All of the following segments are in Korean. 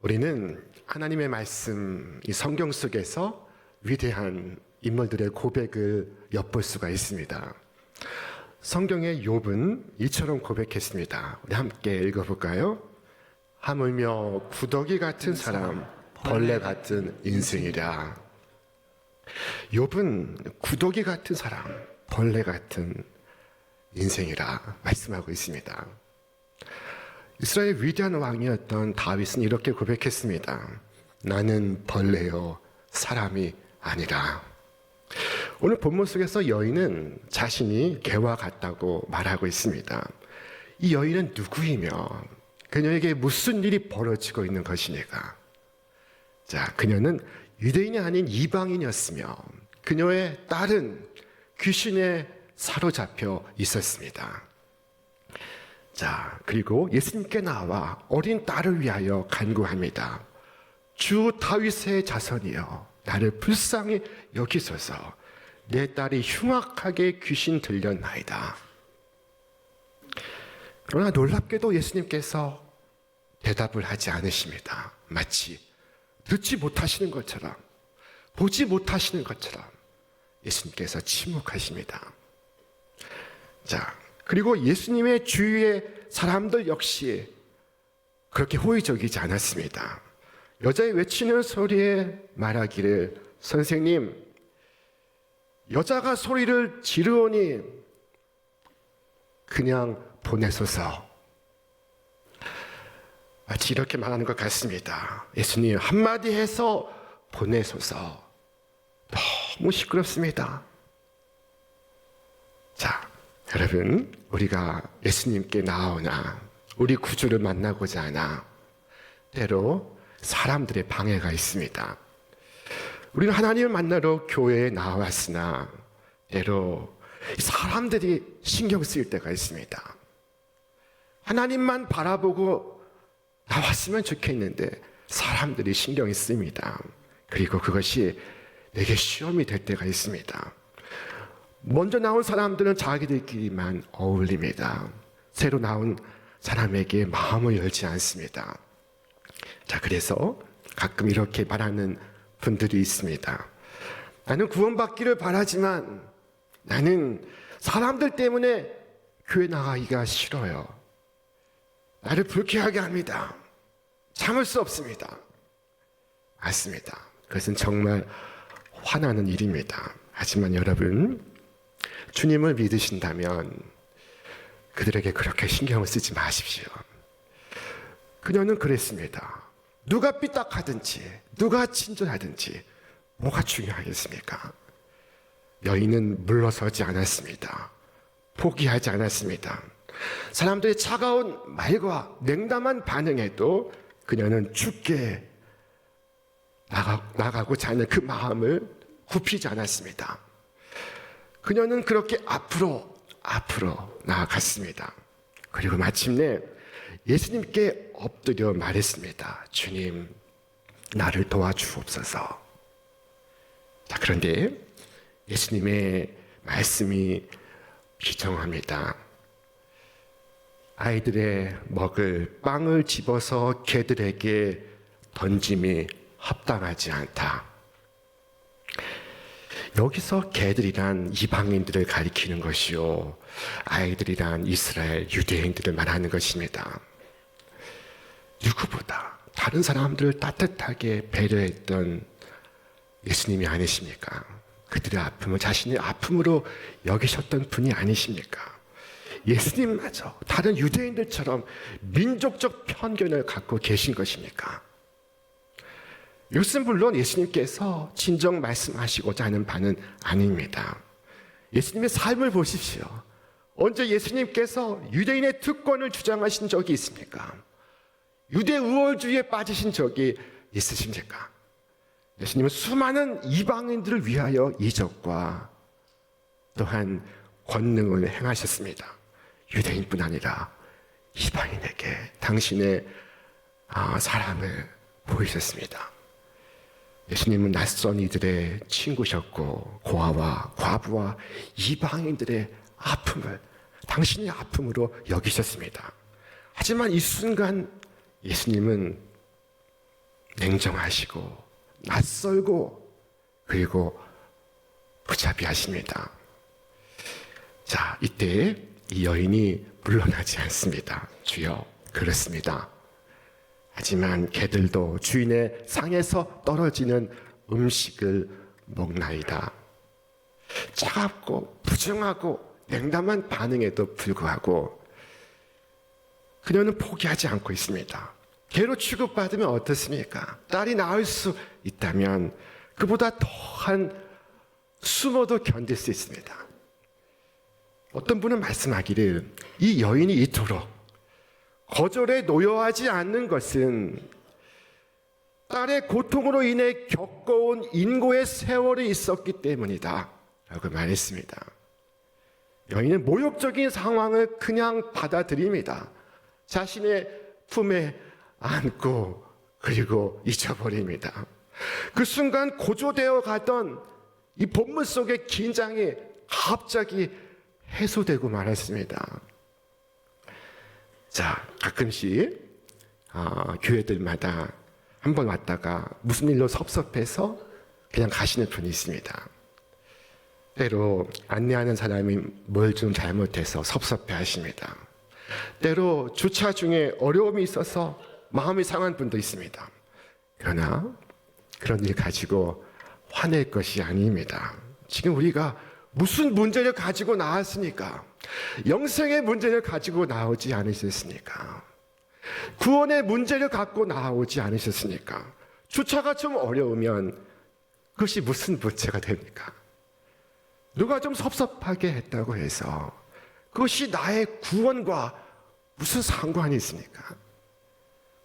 우리는 하나님의 말씀, 이 성경 속에서 위대한 인물들의 고백을 엿볼 수가 있습니다. 성경의 욥은 이처럼 고백했습니다. 우리 함께 읽어볼까요? 하물며 구더기 같은 사람, 벌레 같은 인생이라. 욥은 구더기 같은 사람, 벌레 같은 인생이라 말씀하고 있습니다. 이스라엘 위대한 왕이었던 다윗은 이렇게 고백했습니다. 나는 벌레요, 사람이 아니라. 오늘 본문 속에서 여인은 자신이 개와 같다고 말하고 있습니다. 이 여인은 누구이며 그녀에게 무슨 일이 벌어지고 있는 것이니까? 자, 그녀는 유대인이 아닌 이방인이었으며 그녀의 딸은 귀신에 사로잡혀 있었습니다. 자, 그리고 예수님께 나와 어린 딸을 위하여 간구합니다. 주 다윗의 자손이여, 나를 불쌍히 여기소서. 내 딸이 흉악하게 귀신 들렸나이다. 그러나 놀랍게도 예수님께서 대답을 하지 않으십니다. 마치 듣지 못하시는 것처럼, 보지 못하시는 것처럼 예수님께서 침묵하십니다. 자, 그리고 예수님의 주위의 사람들 역시 그렇게 호의적이지 않았습니다. 여자의 외치는 소리에 말하기를, 선생님, 여자가 소리를 지르오니 그냥 보내소서. 마치 이렇게 말하는 것 같습니다. 예수님 한마디 해서 보내소서. 너무 시끄럽습니다. 자, 여러분, 우리가 예수님께 나오나 우리 구주를 만나고자 하나 때로 사람들의 방해가 있습니다. 우리는 하나님을 만나러 교회에 나왔으나 때로 사람들이 신경 쓰일 때가 있습니다. 하나님만 바라보고 나왔으면 좋겠는데 사람들이 신경이 쓰입니다. 그리고 그것이 내게 시험이 될 때가 있습니다. 먼저 나온 사람들은 자기들끼리만 어울립니다. 새로 나온 사람에게 마음을 열지 않습니다. 자, 그래서 가끔 이렇게 말하는 분들이 있습니다. 나는 구원받기를 바라지만 나는 사람들 때문에 교회 나가기가 싫어요. 나를 불쾌하게 합니다. 참을 수 없습니다. 맞습니다. 그것은 정말 화나는 일입니다. 하지만 여러분, 주님을 믿으신다면 그들에게 그렇게 신경을 쓰지 마십시오. 그녀는 그랬습니다. 누가 삐딱하든지 누가 친절하든지 뭐가 중요하겠습니까? 여인은 물러서지 않았습니다. 포기하지 않았습니다. 사람들의 차가운 말과 냉담한 반응에도 그녀는 죽게 나가고자 하는 그 마음을 굽히지 않았습니다. 그녀는 그렇게 앞으로 나아갔습니다. 그리고 마침내 예수님께 엎드려 말했습니다. 주님, 나를 도와주옵소서. 자, 그런데 예수님의 말씀이 비정합니다. 아이들의 먹을 빵을 집어서 개들에게 던짐이 합당하지 않다. 여기서 개들이란 이방인들을 가리키는 것이요, 아이들이란 이스라엘 유대인들을 말하는 것입니다. 누구보다 다른 사람들을 따뜻하게 배려했던 예수님이 아니십니까? 그들의 아픔을 자신의 아픔으로 여기셨던 분이 아니십니까? 예수님마저 다른 유대인들처럼 민족적 편견을 갖고 계신 것입니까? 이것은 물론 예수님께서 진정 말씀하시고자 하는 바는 아닙니다. 예수님의 삶을 보십시오. 언제 예수님께서 유대인의 특권을 주장하신 적이 있습니까? 유대 우월주의에 빠지신 적이 있으십니까? 예수님은 수많은 이방인들을 위하여 이적과 또한 권능을 행하셨습니다. 유대인뿐 아니라 이방인에게 당신의 사랑을 보이셨습니다. 예수님은 낯선 이들의 친구셨고 고아와 과부와 이방인들의 아픔을 당신의 아픔으로 여기셨습니다. 하지만 이 순간 예수님은 냉정하시고 낯설고 그리고 무자비하십니다. 자, 이때 이 여인이 물러나지 않습니다. 주여, 그렇습니다. 하지만 개들도 주인의 상에서 떨어지는 음식을 먹나이다. 차갑고 부정하고 냉담한 반응에도 불구하고 그녀는 포기하지 않고 있습니다. 개로 취급받으면 어떻습니까? 딸이 낳을 수 있다면 그보다 더한 수모도 견딜 수 있습니다. 어떤 분은 말씀하기를 이 여인이 이토록 거절에 노여하지 않는 것은 딸의 고통으로 인해 겪어온 인고의 세월이 있었기 때문이다 라고 말했습니다. 여인은 모욕적인 상황을 그냥 받아들입니다. 자신의 품에 안고 그리고 잊어버립니다. 그 순간 고조되어 가던 이 본문 속의 긴장이 갑자기 해소되고 말았습니다. 자, 가끔씩 교회들마다 한번 왔다가 무슨 일로 섭섭해서 그냥 가시는 분이 있습니다. 때로 안내하는 사람이 뭘 좀 잘못해서 섭섭해 하십니다. 때로 주차 중에 어려움이 있어서 마음이 상한 분도 있습니다. 그러나 그런 일 가지고 화낼 것이 아닙니다. 지금 우리가 무슨 문제를 가지고 나왔습니까? 영생의 문제를 가지고 나오지 않으셨습니까? 구원의 문제를 갖고 나오지 않으셨습니까? 주차가 좀 어려우면 그것이 무슨 문제가 됩니까? 누가 좀 섭섭하게 했다고 해서 그것이 나의 구원과 무슨 상관이 있습니까?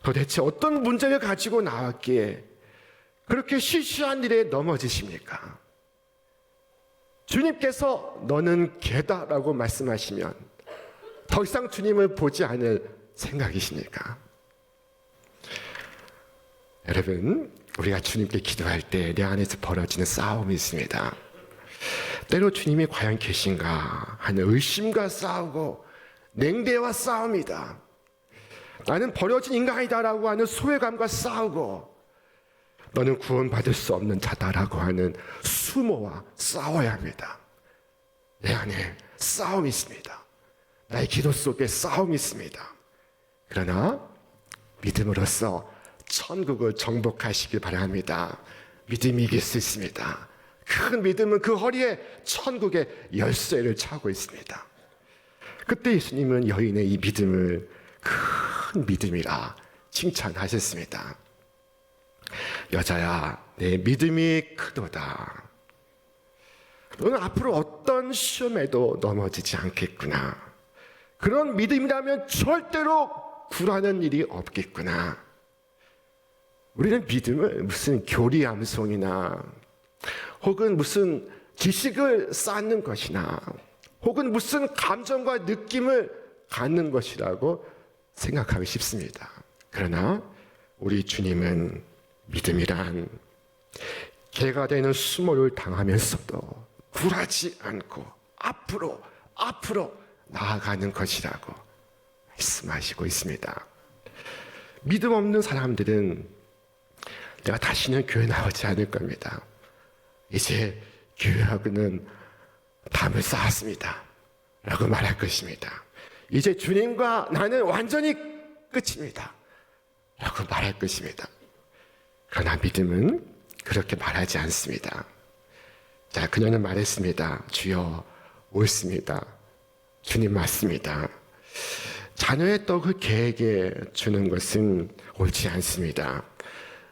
도대체 어떤 문제를 가지고 나왔기에 그렇게 시시한 일에 넘어지십니까? 주님께서 너는 개다라고 말씀하시면 더 이상 주님을 보지 않을 생각이십니까? 여러분, 우리가 주님께 기도할 때 내 안에서 벌어지는 싸움이 있습니다. 때로 주님이 과연 계신가 하는 의심과 싸우고 냉대와 싸웁니다. 나는 버려진 인간이다라고 하는 소외감과 싸우고 너는 구원받을 수 없는 자다라고 하는 수모와 싸워야 합니다. 내 안에 싸움이 있습니다. 나의 기도 속에 싸움이 있습니다. 그러나 믿음으로써 천국을 정복하시길 바랍니다. 믿음이 이길 수 있습니다. 큰 믿음은 그 허리에 천국의 열쇠를 차고 있습니다. 그때 예수님은 여인의 이 믿음을 큰 믿음이라 칭찬하셨습니다. 여자야, 내 믿음이 크도다. 너는 앞으로 어떤 시험에도 넘어지지 않겠구나. 그런 믿음이라면 절대로 굴하는 일이 없겠구나. 우리는 믿음을 무슨 교리암송이나 혹은 무슨 지식을 쌓는 것이나 혹은 무슨 감정과 느낌을 갖는 것이라고 생각하기 쉽습니다. 그러나 우리 주님은 믿음이란 개가 되는 수모를 당하면서도 굴하지 않고 앞으로 나아가는 것이라고 말씀하시고 있습니다. 믿음 없는 사람들은 내가 다시는 교회 나오지 않을 겁니다. 이제 교회하고는 담을 쌓았습니다 라고 말할 것입니다. 이제 주님과 나는 완전히 끝입니다 라고 말할 것입니다. 그러나 믿음은 그렇게 말하지 않습니다. 자, 그녀는 말했습니다. 주여, 옳습니다. 주님 맞습니다. 자녀의 떡을 개에게 주는 것은 옳지 않습니다.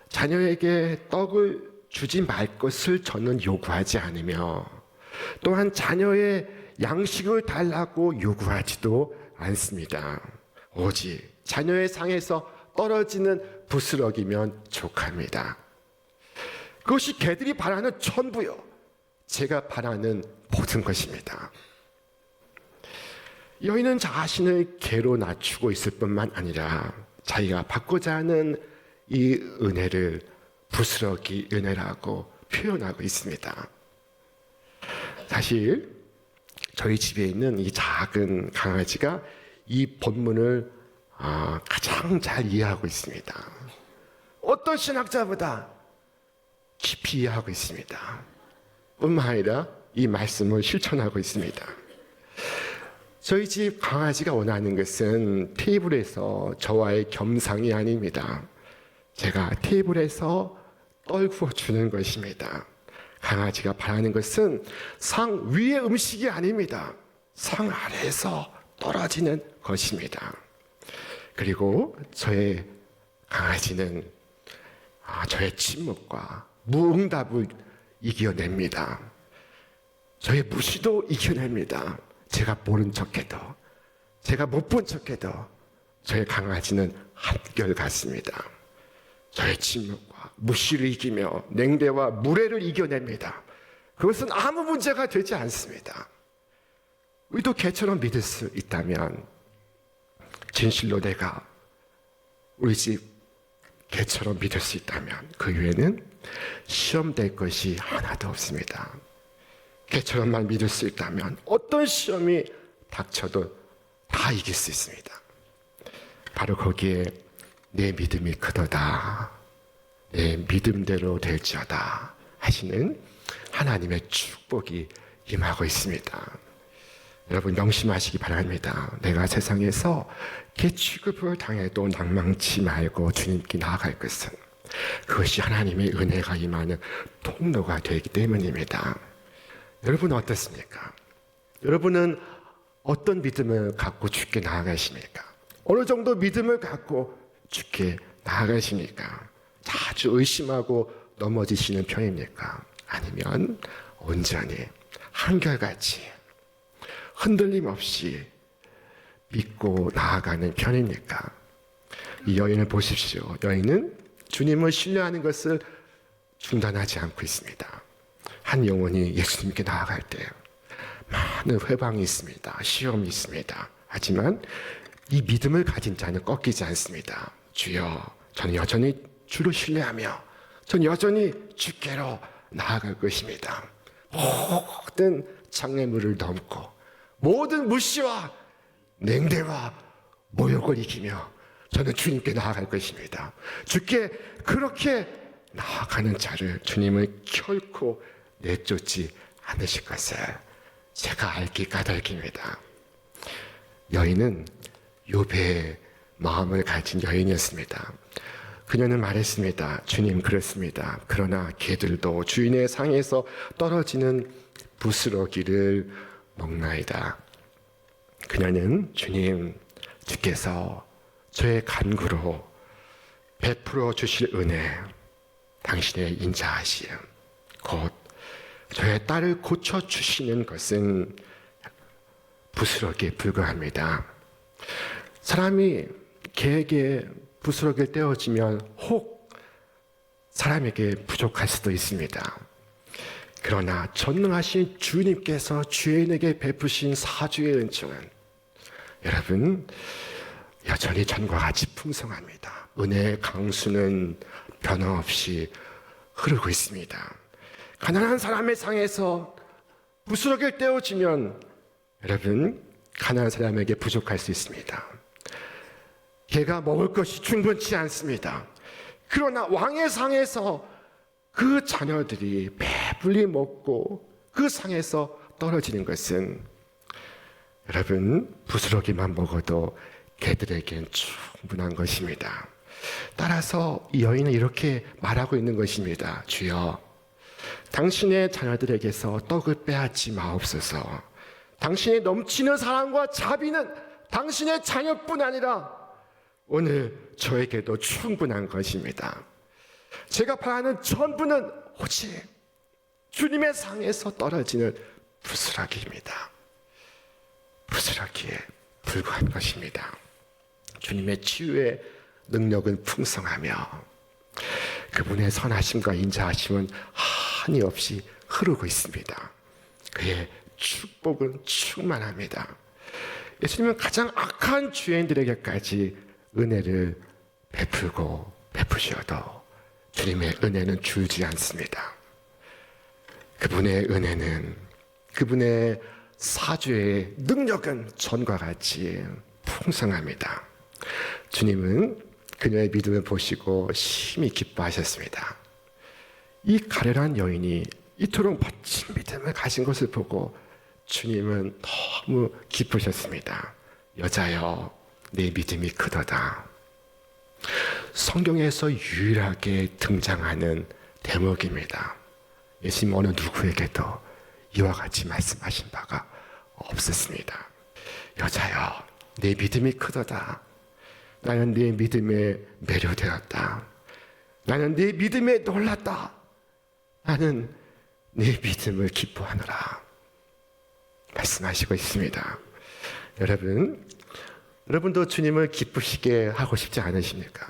자녀에게 떡을 주지 말 것을 저는 요구하지 않으며 또한 자녀의 양식을 달라고 요구하지도 않습니다. 오직 자녀의 상에서 떨어지는 부스러기면 족합니다. 그것이 개들이 바라는 전부요, 제가 바라는 모든 것입니다. 여인은 자신을 개로 낮추고 있을 뿐만 아니라 자기가 받고자 하는 이 은혜를 부스러기 은혜라고 표현하고 있습니다. 사실 저희 집에 있는 이 작은 강아지가 이 본문을 가장 잘 이해하고 있습니다. 어떤 신학자보다 깊이 이해하고 있습니다. 뿐만 아니라 이 말씀을 실천하고 있습니다. 저희 집 강아지가 원하는 것은 테이블에서 저와의 겸상이 아닙니다. 제가 테이블에서 떨구어 주는 것입니다. 강아지가 바라는 것은 상 위의 음식이 아닙니다. 상 아래에서 떨어지는 것입니다. 그리고 저의 강아지는 저의 침묵과 무응답을 이겨냅니다. 저의 무시도 이겨냅니다. 제가 모른 척해도, 제가 못 본 척해도 저의 강아지는 한결같습니다. 저의 침묵과 무시를 이기며 냉대와 무례를 이겨냅니다. 그것은 아무 문제가 되지 않습니다. 우리도 개처럼 믿을 수 있다면, 진실로 내가 우리 집 개처럼 믿을 수 있다면 그 위에는 시험될 것이 하나도 없습니다. 개처럼만 믿을 수 있다면 어떤 시험이 닥쳐도 다 이길 수 있습니다. 바로 거기에 내 믿음이 크도다, 내 믿음대로 될지어다 하시는 하나님의 축복이 임하고 있습니다. 여러분 명심하시기 바랍니다. 내가 세상에서 개 취급을 당해도 낭망치 말고 주님께 나아갈 것은 그것이 하나님의 은혜가 임하는 통로가 되기 때문입니다. 여러분은 어떻습니까? 여러분은 어떤 믿음을 갖고 주께 나아가십니까? 어느 정도 믿음을 갖고 주께 나아가십니까? 자주 의심하고 넘어지시는 편입니까? 아니면 온전히 한결같이 흔들림 없이 믿고 나아가는 편입니까? 이 여인을 보십시오. 여인은 주님을 신뢰하는 것을 중단하지 않고 있습니다. 한 영혼이 예수님께 나아갈 때 많은 회방이 있습니다. 시험이 있습니다. 하지만 이 믿음을 가진 자는 꺾이지 않습니다. 주여, 저는 여전히 주를 신뢰하며 저는 여전히 주께로 나아갈 것입니다. 모든 장애물을 넘고 모든 무시와 냉대와 모욕을 이기며 저는 주님께 나아갈 것입니다. 주께 그렇게 나아가는 자를 주님은 결코 내쫓지 않으실 것을 제가 알기 까닭입니다. 여인은 욥의 마음을 가진 여인이었습니다. 그녀는 말했습니다. 주님, 그렇습니다. 그러나 개들도 주인의 상에서 떨어지는 부스러기를 먹나이다. 그녀는 주님, 주께서 저의 간구로 베풀어 주실 은혜, 당신의 인자하심, 곧 저의 딸을 고쳐주시는 것은 부스러기에 불과합니다. 사람이 개에게 부스러기를 떼어주면 혹 사람에게 부족할 수도 있습니다. 그러나 전능하신 주님께서 죄인에게 베푸신 사주의 은총은 여러분 여전히 전과 같이 풍성합니다. 은혜의 강수는 변함없이 흐르고 있습니다. 가난한 사람의 상에서 부스러기를 떼어주면 여러분 가난한 사람에게 부족할 수 있습니다. 개가 먹을 것이 충분치 않습니다. 그러나 왕의 상에서 그 자녀들이 배불리 먹고 그 상에서 떨어지는 것은 여러분 부스러기만 먹어도 개들에겐 충분한 것입니다. 따라서 이 여인은 이렇게 말하고 있는 것입니다. 주여, 당신의 자녀들에게서 떡을 빼앗지 마옵소서. 당신의 넘치는 사랑과 자비는 당신의 자녀뿐 아니라 오늘 저에게도 충분한 것입니다. 제가 바라는 전부는 오직 주님의 상에서 떨어지는 부스러기입니다. 부스러기에 불과한 것입니다. 주님의 치유의 능력은 풍성하며 그분의 선하심과 인자하심은 한이 없이 흐르고 있습니다. 그의 축복은 충만합니다. 예수님은 가장 악한 죄인들에게까지 은혜를 베풀고 베푸셔도 주님의 은혜는 줄지 않습니다. 그분의 은혜는, 그분의 사죄의 능력은 전과 같이 풍성합니다. 주님은 그녀의 믿음을 보시고 심히 기뻐하셨습니다. 이 가련한 여인이 이토록 멋진 믿음을 가진 것을 보고 주님은 너무 기쁘셨습니다. 여자여, 내 믿음이 크도다. 성경에서 유일하게 등장하는 대목입니다. 예수님 어느 누구에게도 이와 같이 말씀하신 바가 없었습니다. 여자여, 내 믿음이 크도다. 나는 네 믿음에 매료되었다. 나는 네 믿음에 놀랐다. 나는 네 믿음을 기뻐하노라. 말씀하시고 있습니다. 여러분도 주님을 기쁘시게 하고 싶지 않으십니까?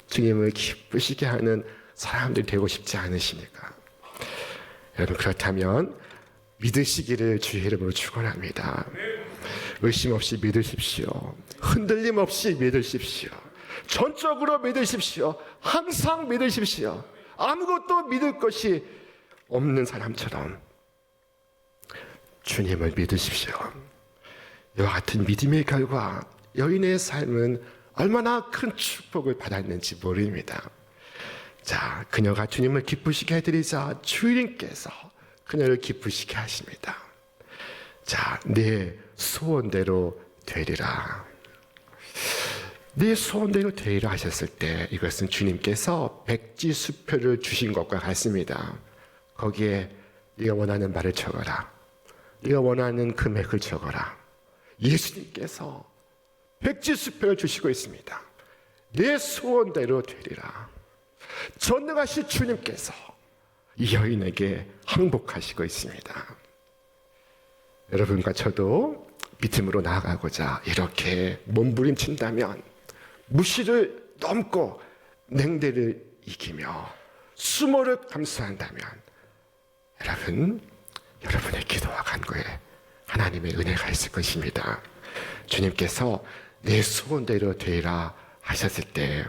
주님을 기쁘시게 하는 사람들이 되고 싶지 않으십니까? 여러분, 그렇다면 믿으시기를 주의 이름으로 축원합니다. 의심 없이 믿으십시오. 흔들림 없이 믿으십시오. 전적으로 믿으십시오. 항상 믿으십시오. 아무것도 믿을 것이 없는 사람처럼 주님을 믿으십시오. 이와 같은 믿음의 결과 여인의 삶은 얼마나 큰 축복을 받았는지 모릅니다. 자, 그녀가 주님을 기쁘시게 해드리자 주인께서 그녀를 기쁘시게 하십니다. 자, 내 소원대로 되리라. 내 소원대로 되리라 하셨을 때 이것은 주님께서 백지수표를 주신 것과 같습니다. 거기에 네가 원하는 말을 적어라. 네가 원하는 금액을 적어라. 예수님께서 백지수표를 주시고 있습니다. 내 소원대로 되리라. 전능하신 주님께서 이 여인에게 항복하시고 있습니다. 여러분과 저도 믿음으로 나아가고자 이렇게 몸부림친다면, 무시를 넘고 냉대를 이기며 수모를 감수한다면 여러분의 기도와 간구에 하나님의 은혜가 있을 것입니다. 주님께서 내 소원대로 되리라 하셨을 때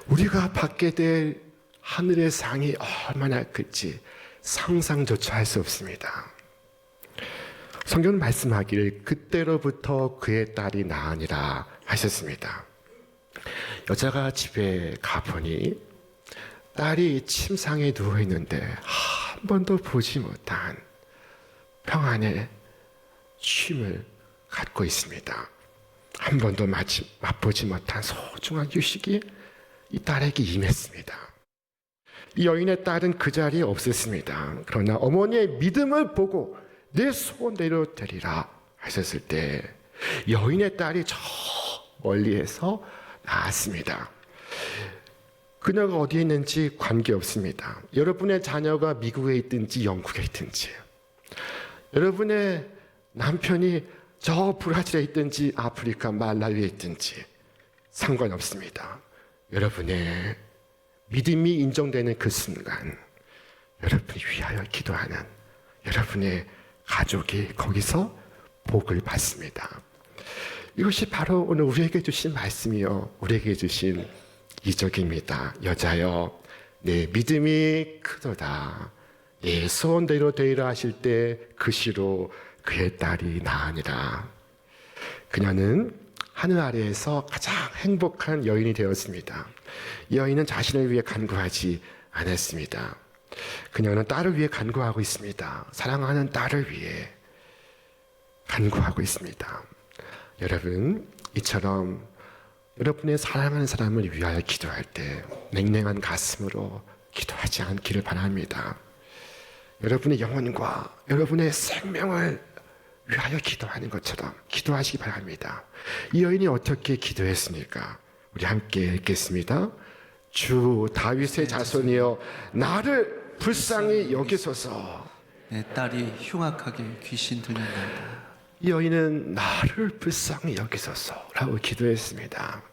우리가 받게 될 하늘의 상이 얼마나 클지 상상조차 할 수 없습니다. 성경은 말씀하기를 그때로부터 그의 딸이 낳으니라 하셨습니다. 여자가 집에 가보니 딸이 침상에 누워있는데 한 번도 보지 못한 평안의 쉼을 갖고 있습니다. 한 번도 맛보지 못한 소중한 휴식이 이 딸에게 임했습니다. 이 여인의 딸은 그 자리에 없었습니다. 그러나 어머니의 믿음을 보고 내 소원대로 되리라 하셨을 때 여인의 딸이 저 멀리에서 나왔습니다. 그녀가 어디에 있는지 관계없습니다. 여러분의 자녀가 미국에 있든지 영국에 있든지, 여러분의 남편이 저 브라질에 있든지 아프리카 말라위에 있든지 상관없습니다. 여러분의 믿음이 인정되는 그 순간 여러분이 위하여 기도하는 여러분의 가족이 거기서 복을 받습니다. 이것이 바로 오늘 우리에게 주신 말씀이요, 우리에게 주신 이적입니다. 여자여, 내 믿음이 크도다. 내 소원대로 되리라 하실 때 그 시로 그의 딸이 낳으니라. 그녀는 하늘 아래에서 가장 행복한 여인이 되었습니다. 이 여인은 자신을 위해 간구하지 않았습니다. 그녀는 딸을 위해 간구하고 있습니다. 사랑하는 딸을 위해 간구하고 있습니다. 여러분, 이처럼 여러분의 사랑하는 사람을 위하여 기도할 때 냉랭한 가슴으로 기도하지 않기를 바랍니다. 여러분의 영혼과 여러분의 생명을 위하여 기도하는 것처럼 기도하시기 바랍니다. 이 여인이 어떻게 기도했습니까? 우리 함께 읽겠습니다. 주 다윗의 자손이여, 나를 불쌍히 여기소서. 내 딸이 흉악하게 귀신 들렸나이다. 이 여인은 나를 불쌍히 여기소서라고 기도했습니다.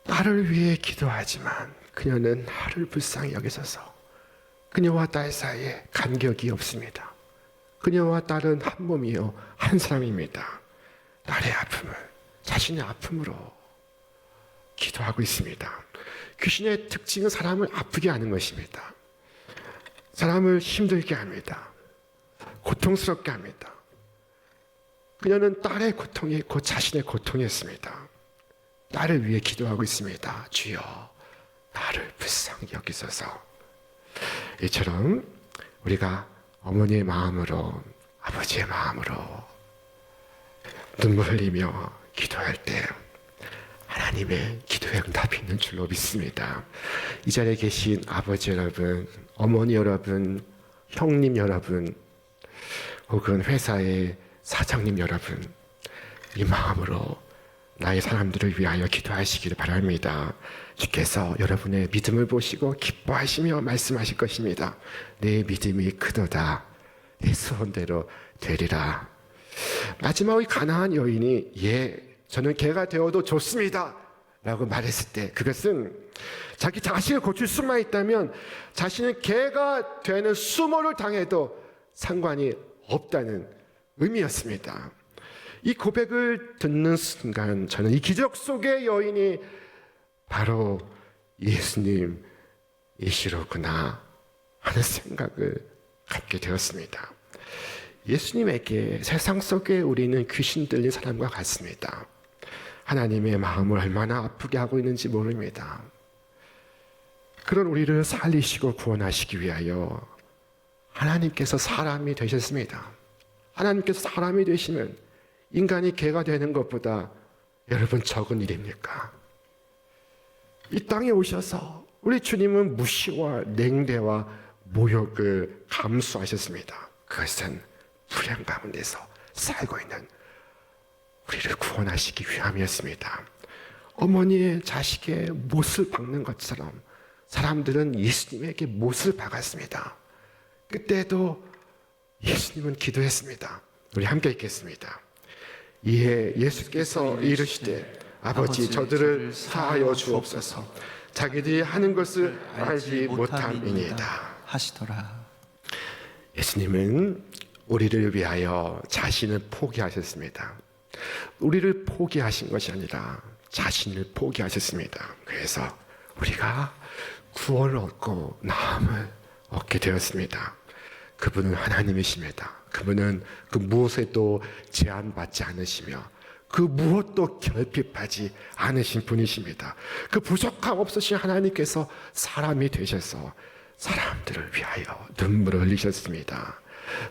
딸을 위해 기도하지만 그녀는 나를 불쌍히 여기소서. 그녀와 딸 사이에 간격이 없습니다. 그녀와 딸은 한 몸이요, 한 사람입니다. 딸의 아픔을 자신의 아픔으로 기도하고 있습니다. 귀신의 특징은 사람을 아프게 하는 것입니다. 사람을 힘들게 합니다. 고통스럽게 합니다. 그녀는 딸의 고통이 곧 자신의 고통이었습니다. 딸을 위해 기도하고 있습니다. 주여, 나를 불쌍히 여기소서. 이처럼 우리가 어머니의 마음으로, 아버지의 마음으로 눈물 흘리며 기도할 때 하나님의 기도의 응답이 있는 줄로 믿습니다. 이 자리에 계신 아버지 여러분, 어머니 여러분, 형님 여러분, 혹은 회사의 사장님 여러분, 이 마음으로 나의 사람들을 위하여 기도하시기를 바랍니다. 주께서 여러분의 믿음을 보시고 기뻐하시며 말씀하실 것입니다. 내 믿음이 크도다. 내 소원대로 되리라. 마지막에 가나안 여인이 저는 개가 되어도 좋습니다 라고 말했을 때, 그것은 자기 자신을 고칠 수만 있다면 자신은 개가 되는 수모를 당해도 상관이 없다는 의미였습니다. 이 고백을 듣는 순간 저는 이 기적 속의 여인이 바로 예수님이시로구나 하는 생각을 갖게 되었습니다. 예수님에게 세상 속에 우리는 귀신 들린 사람과 같습니다. 하나님의 마음을 얼마나 아프게 하고 있는지 모릅니다. 그런 우리를 살리시고 구원하시기 위하여 하나님께서 사람이 되셨습니다. 하나님께서 사람이 되시면 인간이 개가 되는 것보다 여러분 적은 일입니까? 이 땅에 오셔서 우리 주님은 무시와 냉대와 모욕을 감수하셨습니다. 그것은 불행 가운데서 살고 있는 우리를 구원하시기 위함이었습니다. 어머니의 자식의 못을 박는 것처럼 사람들은 예수님에게 못을 박았습니다. 그때도 예수님은 기도했습니다. 우리 함께 읽겠습니다. 이에 예수께서 이르시되 아버지 저들을 사하여 주옵소서. 자기들이 하는 것을 알지 못함이니이다 하시더라. 예수님은 우리를 위하여 자신을 포기하셨습니다. 우리를 포기하신 것이 아니라 자신을 포기하셨습니다. 그래서 우리가 구원을 얻고 나음을 얻게 되었습니다. 그분은 하나님이십니다. 그분은 그 무엇에도 제한받지 않으시며 그 무엇도 결핍하지 않으신 분이십니다. 그 부족함 없으신 하나님께서 사람이 되셔서 사람들을 위하여 눈물을 흘리셨습니다.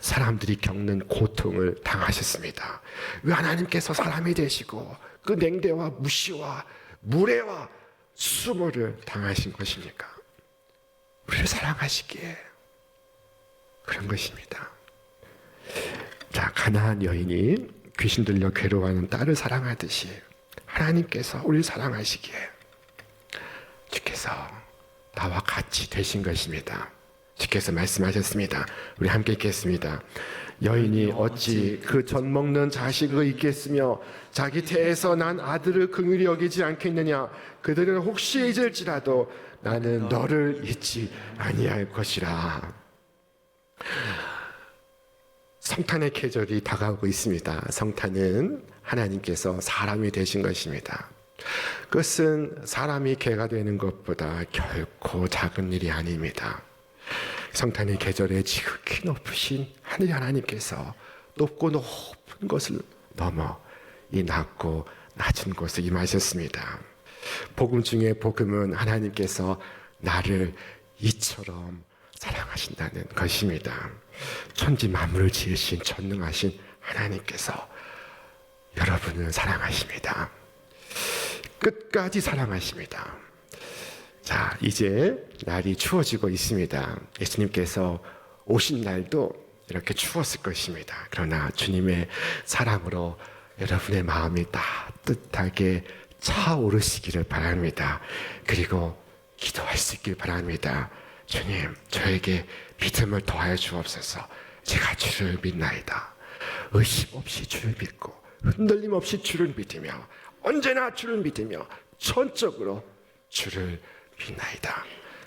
사람들이 겪는 고통을 당하셨습니다. 왜 하나님께서 사람이 되시고 그 냉대와 무시와 무례와 수모를 당하신 것입니까? 우리를 사랑하시기에 그런 것입니다. 자, 가나안 여인이 귀신 들려 괴로워하는 딸을 사랑하듯이 하나님께서 우리를 사랑하시기에 주께서 나와 같이 되신 것입니다. 주께서 말씀하셨습니다. 우리 함께 읽겠습니다. 여인이 어찌 그 젖 먹는 자식을 잊겠으며 자기 태에서 난 아들을 긍휼히 여기지 않겠느냐. 그들은 혹시 잊을지라도 나는 너를 잊지 아니할 것이라. 성탄의 계절이 다가오고 있습니다. 성탄은 하나님께서 사람이 되신 것입니다. 그것은 사람이 개가 되는 것보다 결코 작은 일이 아닙니다. 성탄의 계절에 지극히 높으신 하늘 하나님께서 높고 높은 것을 넘어 이 낮고 낮은 곳에 임하셨습니다. 복음 중에 복음은 하나님께서 나를 이처럼 사랑하신다는 것입니다. 천지 만물을 지으신 전능하신 하나님께서 여러분을 사랑하십니다. 끝까지 사랑하십니다. 자, 이제 날이 추워지고 있습니다. 예수님께서 오신 날도 이렇게 추웠을 것입니다. 그러나 주님의 사랑으로 여러분의 마음이 따뜻하게 차오르시기를 바랍니다. 그리고 기도할 수 있길 바랍니다. 주님, 저에게 믿음을 더하여 주옵소서. 제가 주를 믿나이다. 의심 없이 주를 믿고 흔들림 없이 주를 믿으며 언제나 주를 믿으며 전적으로 주를 믿나이다.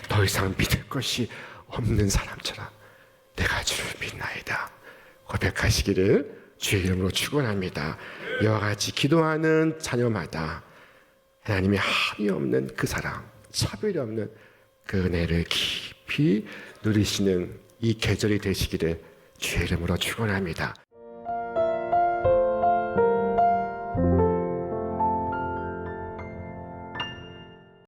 더 이상 믿을 것이 없는 사람처럼 내가 주를 믿나이다 고백하시기를 주의 이름으로 축원합니다. 이와 같이 기도하는 자녀마다 하나님의 한이 없는 그 사랑, 차별이 없는 그 은혜를 깊이 누리시는 이 계절이 되시기를 주의 이름으로 축원합니다.